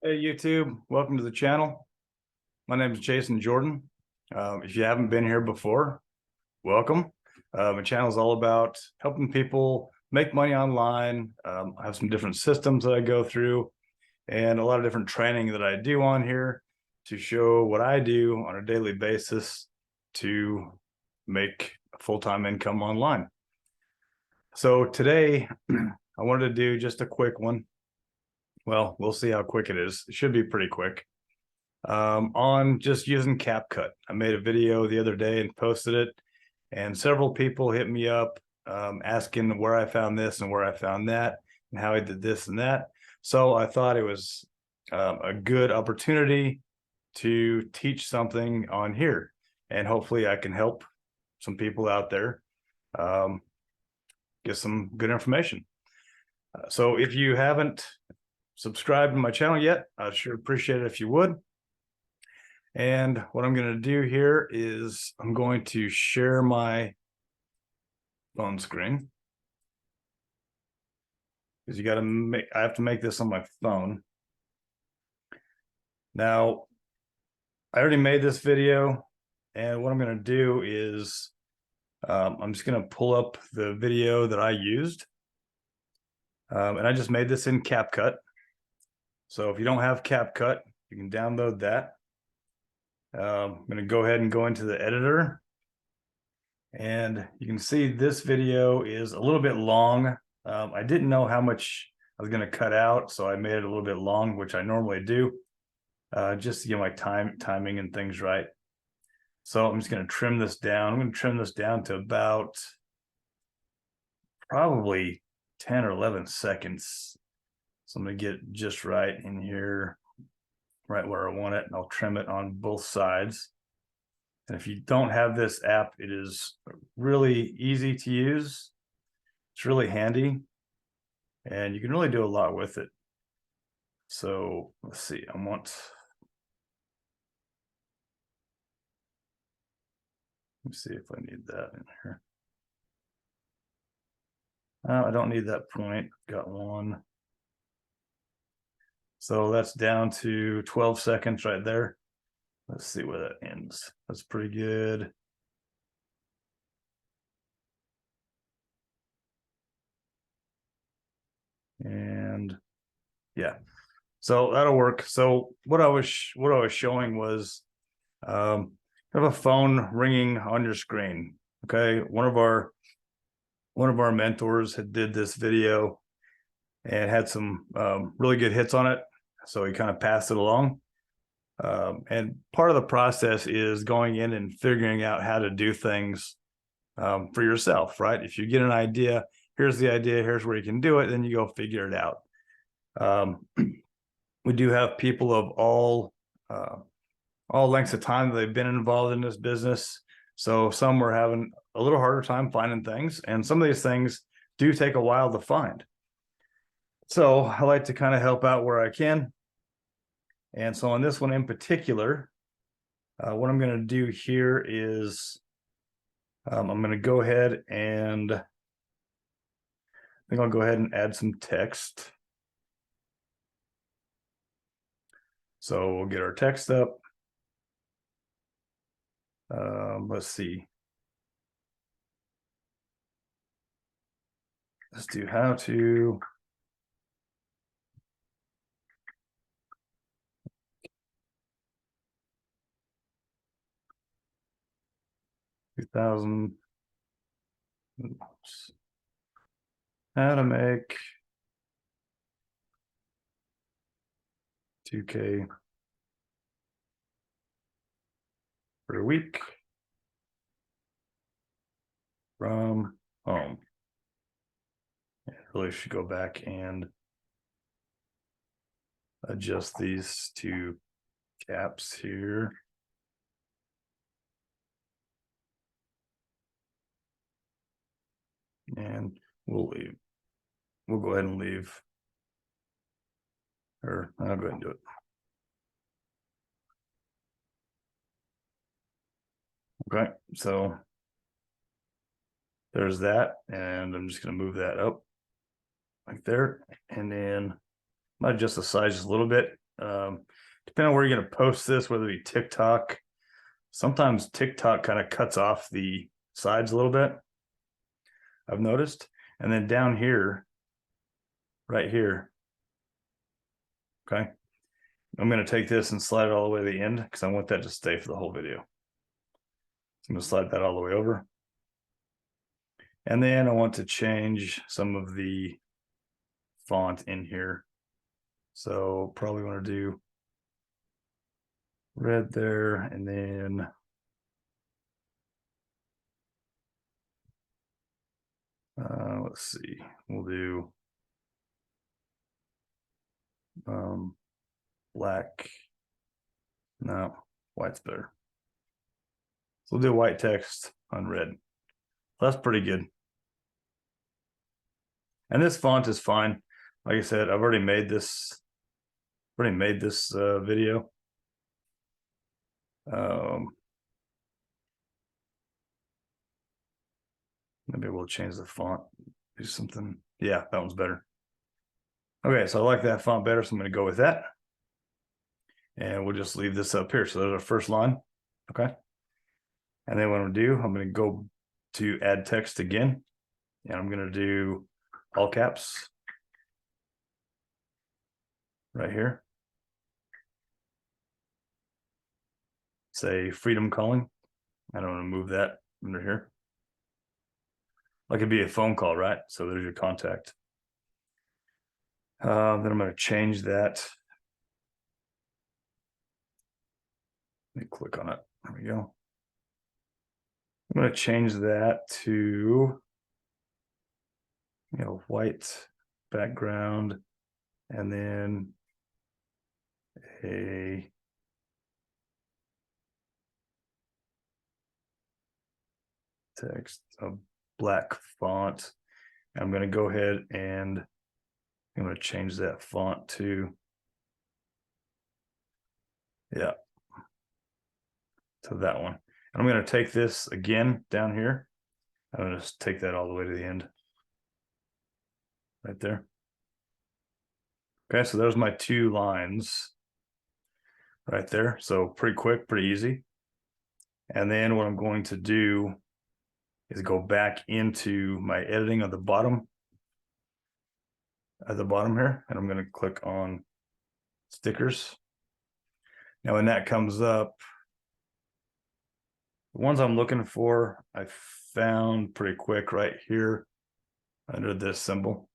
Hey YouTube, welcome to the channel. My name is Jason Jordan. If you haven't been here before, welcome. My channel is all about helping people make money online. I have some different systems that I go through and a lot of different training that I do on here to show what I do on a daily basis to make a full-time income online. So today I wanted to do just a quick one. Well, we'll see how quick it is. It should be pretty quick. On just using CapCut. I made a video the other day and posted it, and several people hit me up asking where I found this and where I found that and how I did this and that. So I thought it was a good opportunity to teach something on here, and hopefully I can help some people out there get some good information. So if you haven't subscribed to my channel yet, I'd sure appreciate it if you would. And what I'm going to do here is I'm going to share my phone screen, because I have to make this on my phone. Now, I already made this video, and what I'm going to do is I'm just going to pull up the video that I used. And I just made this in CapCut. So if you don't have CapCut, you can download that. I'm going to go ahead and go into the editor, and you can see this video is a little bit long. I didn't know how much I was going to cut out, so I made it a little bit long, which I normally do, just to get my timing and things right. So I'm just going to trim this down. I'm going to trim this down to about probably 10 or 11 seconds. So I'm going to get just right in here, right where I want it, and I'll trim it on both sides. And if you don't have this app, it is really easy to use. It's really handy, and you can really do a lot with it. So let's see, let me see if I need that in here. I don't need that point. Got one. So that's down to 12 seconds right there. Let's see where that ends. That's pretty good. And yeah, so that'll work. So what I was showing was have a phone ringing on your screen. Okay, one of our mentors had did this video and had some really good hits on it, so he kind of passed it along. And part of the process is going in and figuring out how to do things for yourself, right? If you get an idea, here's the idea, here's where you can do it, then you go figure it out. We do have people of all lengths of time that they've been involved in this business. So some were having a little harder time finding things, and some of these things do take a while to find. So I like to kind of help out where I can. And so on this one in particular, what I'm going to do here is I'm going to go ahead and I think I'll go ahead and add some text. So we'll get our text up. Let's see. Let's do how to. How to make 2K per week from home. I really should go back and adjust these two caps here. And we'll go ahead and leave, or I'll go ahead and do it. Okay, so there's that, and I'm just going to move that up like there, and then might adjust the size just a little bit. Depending on where you're going to post this, whether it be TikTok, sometimes TikTok kind of cuts off the sides a little bit, I've noticed. And then down here, right here, okay, I'm going to take this and slide it all the way to the end because I want that to stay for the whole video. So I'm going to slide that all the way over. And then I want to change some of the font in here. So probably want to do red there, and then let's see, we'll do black. No, white's better. So we'll do white text on red. That's pretty good. And this font is fine. Like I said, I've already made this video. Maybe we'll change the font, do something. Yeah, that one's better. Okay, so I like that font better, so I'm going to go with that. And we'll just leave this up here. So there's our first line. Okay. And then what I'm going to do, I'm going to go to add text again. And I'm going to do all caps right here. Say freedom calling. I don't want to move that under here. Like it'd be a phone call, right? So there's your contact. Then I'm going to change that. Let me click on it. There we go. I'm going to change that to, white background, and then a text, a black font. I'm going to go ahead and I'm going to change that font to, yeah, to that one. And I'm going to take this again down here. I'm going to just take that all the way to the end. Right there. Okay, so there's my two lines right there. So pretty quick, pretty easy. And then what I'm going to do is go back into my editing at the bottom here, and I'm going to click on stickers. Now when that comes up, the ones I'm looking for I found pretty quick right here under this symbol.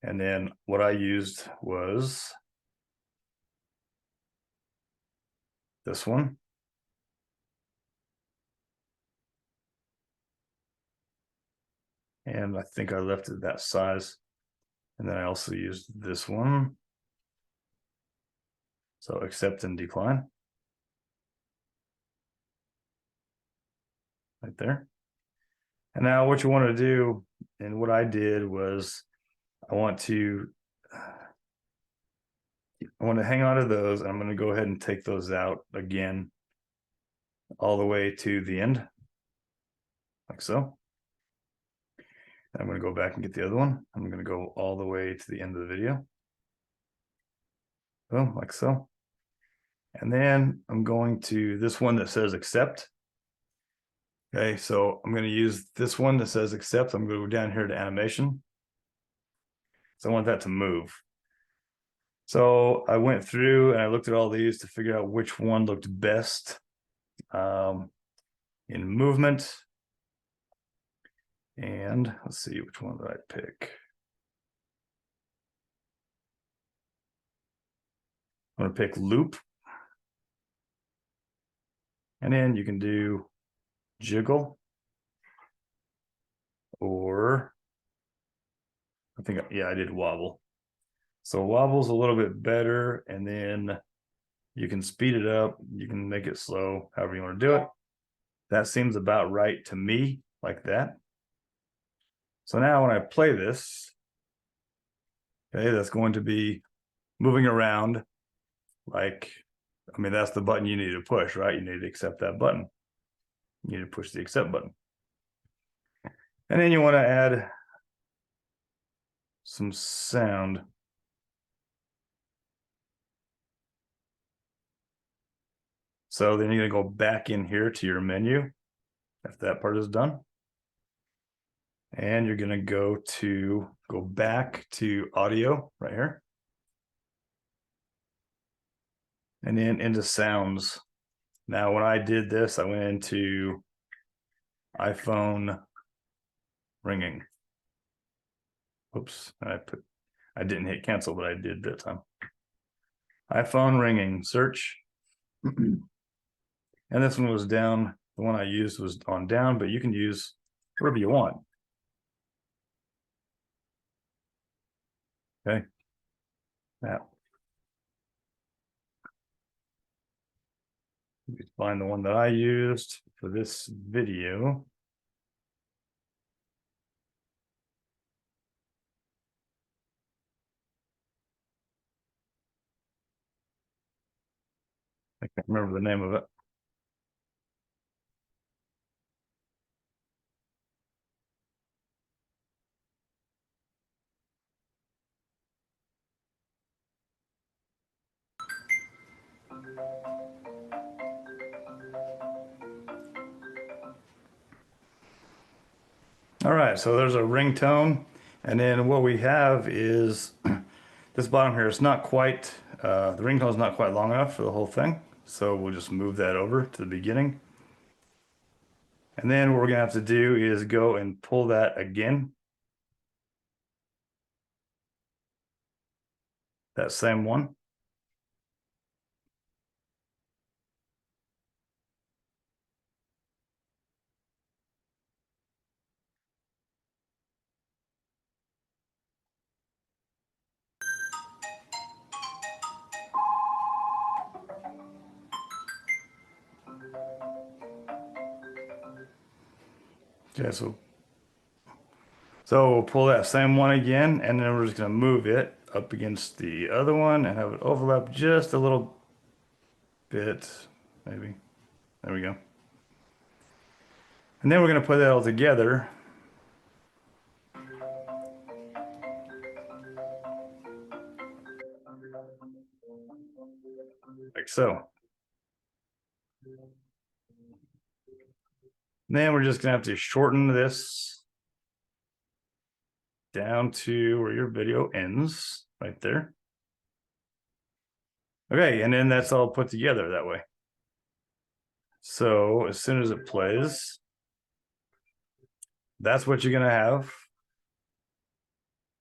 And then what I used was this one. And I think I left it that size. And then I also used this one. So accept and decline. Right there. And now what you want to do, and what I did was I want to hang on to those, and I'm going to go ahead and take those out again all the way to the end, like so. I'm going to go back and get the other one. I'm going to go all the way to the end of the video. Boom, like so. And then I'm going to this one that says accept. Okay, so I'm going to use this one that says accept. I'm going to go down here to animation. So I want that to move. So I went through and I looked at all these to figure out which one looked best in movement. And let's see, which one did I pick? I'm going to pick loop. And then you can do jiggle, or I think, yeah, I did wobble. So wobble's a little bit better, and then you can speed it up, you can make it slow, however you want to do it. That seems about right to me, like that. So now when I play this, okay, that's going to be moving around like, I mean, that's the button you need to push, right? You need to accept that button. You need to push the accept button. And then you want to add some sound. So then you're gonna go back in here to your menu after that part is done. And you're gonna go back to audio right here. And then into sounds. Now, when I did this, I went into iPhone ringing. Oops, I didn't hit cancel, but I did that time. iPhone ringing, search. And this one was down. The one I used was on down, but you can use whatever you want. Okay. Now, find the one that I used for this video. I can't remember the name of it. All right, so there's a ringtone. And then what we have is this bottom here is not quite, the ringtone is not quite long enough for the whole thing. So we'll just move that over to the beginning. And then what we're gonna have to do is go and pull that again. That same one. Okay, so we'll pull that same one again, and then we're just gonna move it up against the other one and have it overlap just a little bit, maybe. There we go. And then we're gonna put that all together. Like so. Then we're just gonna have to shorten this down to where your video ends, right there. Okay, and then that's all put together that way. So as soon as it plays, that's what you're gonna have.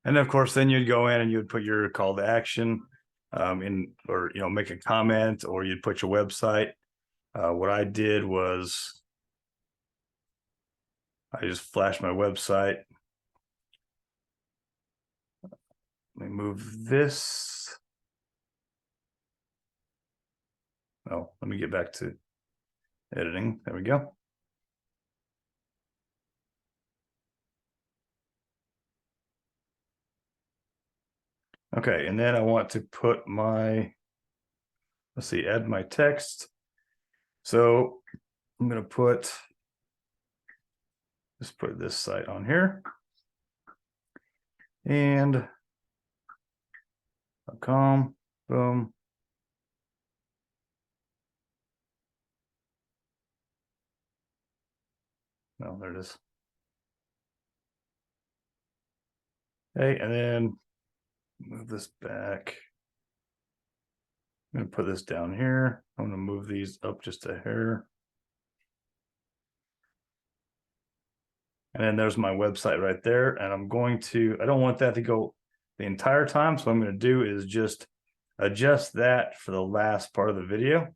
And of course, then you'd go in and you'd put your call to action in, or make a comment, or you'd put your website. What I did was I just flashed my website. Let me move this. Oh, let me get back to editing. There we go. Okay, and then I want to put my, let's see, add my text. So I'm going to just put this site on here. And .com, boom. No, there it is. Okay, and then move this back. I'm going to put this down here. I'm going to move these up just a hair. And then there's my website right there. And I don't want that to go the entire time. So what I'm going to do is just adjust that for the last part of the video.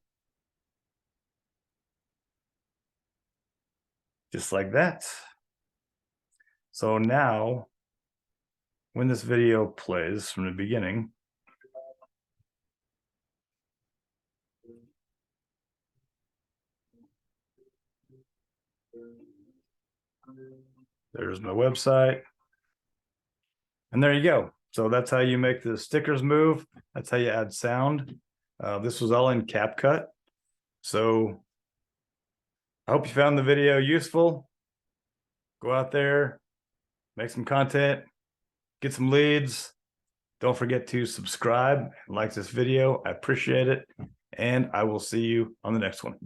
Just like that. So now, when this video plays from the beginning, there's my website. And there you go. So that's how you make the stickers move. That's how you add sound. This was all in CapCut. So I hope you found the video useful. Go out there, make some content, get some leads. Don't forget to subscribe and like this video. I appreciate it. and I will see you on the next one.